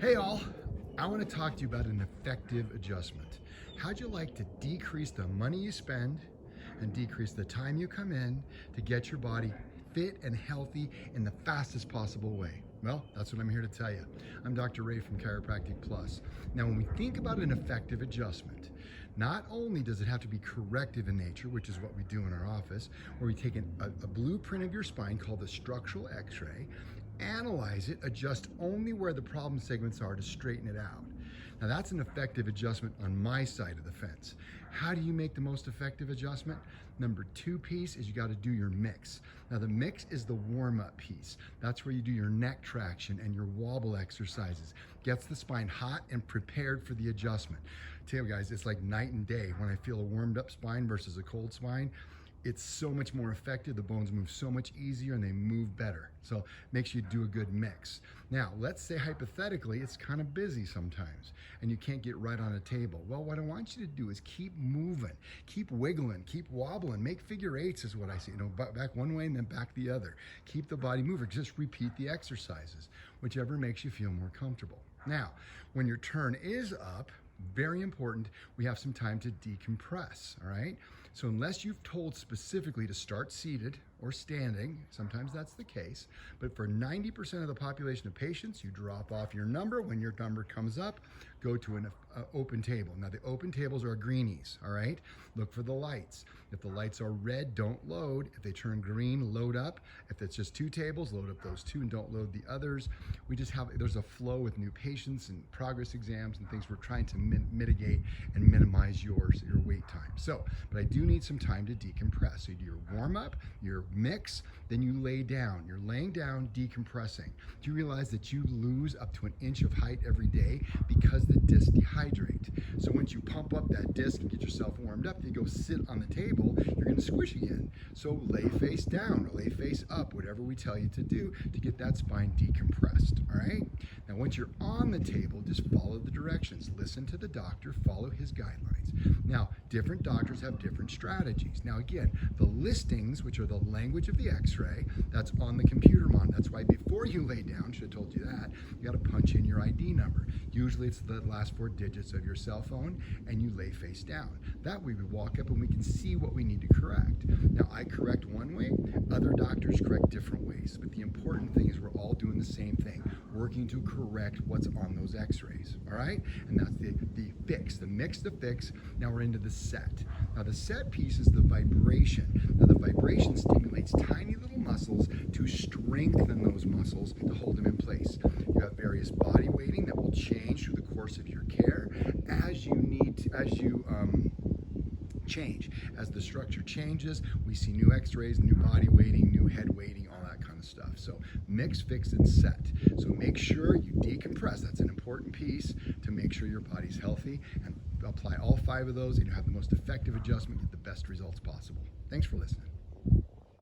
Hey all, I want to talk to you about an effective adjustment. How'd you like to decrease the money you spend and decrease the time you come in to get your body fit and healthy in the fastest possible way? Well, that's what I'm here to tell you. I'm Dr. Ray from Chiropractic Plus. Now, when we think about an effective adjustment, not only does it have to be corrective in nature, which is what we do in our office, where we take a blueprint of your spine called the structural x-ray, analyze it, adjust only where the problem segments are to straighten it out. Now that's an effective adjustment on my side of the fence. How do you make the most effective adjustment? Number two piece is you got to do your mix. Now the mix is the warm-up piece. That's where you do your neck traction and your wobble exercises. Gets the spine hot and prepared for the adjustment. Tell you guys, it's like night and day when I feel a warmed up spine versus a cold spine. It's so much more effective. The bones move so much easier and they move better. So make sure you do a good mix. Now, let's say hypothetically, it's kind of busy sometimes and you can't get right on a table. Well, what I want you to do is keep moving, keep wiggling, keep wobbling, make figure eights is what I see. Back one way and then back the other. Keep the body moving. Just repeat the exercises, whichever makes you feel more comfortable. Now, when your turn is up, very important, we have some time to decompress, all right? So unless you've told specifically to start seated or standing, sometimes that's the case, but for 90% of the population of patients, you drop off your number. When your number comes up, go to an open table. Now the open tables are greenies, all right? Look for the lights. If the lights are red, don't load. If they turn green, load up. If it's just two tables, load up those two and don't load the others. There's a flow with new patients and progress exams and things. We're trying to mitigate and minimize your wait time. So, but I do need some time to decompress. So you do your warm up, your mix, then you lay down. You're laying down, decompressing. Do you realize that you lose up to an inch of height every day because the discs dehydrate? So once you pump up that disc and get yourself warmed up, you go sit on the table, you're gonna squish again. So lay face down or lay face up, whatever we tell you to do to get that spine decompressed, all right? Now once you're on the table, just follow the directions. Listen to the doctor, follow his guidelines. Now, different doctors have different strategies. Now again, the listings, which are the language of the x-ray, that's on the computer monitor. That's why before you lay down, should have told you that, you gotta punch in your ID number. Usually it's the last four digits of your cell phone and you lay face down. That way we walk up and we can see what we need to correct. Now I correct one way, other doctors correct different ways, but the important thing is we're all doing the same thing, working to correct what's on those x-rays, all right? And that's the fix, the mix, the fix. Now we're into the set. Now the set piece is the vibration. Now the vibration stimulates tiny little muscles to strengthen those muscles to hold them in place. You have various body weighting that will change through the course of your care as you change. As the structure changes, we see new x-rays, new body weighting, new head weighting, all that kind of stuff. So mix, fix, and set. So make sure you decompress. That's an important piece to make sure your body's healthy, and apply all 5 of those and you have the most effective adjustment, get the best results possible. Thanks for listening.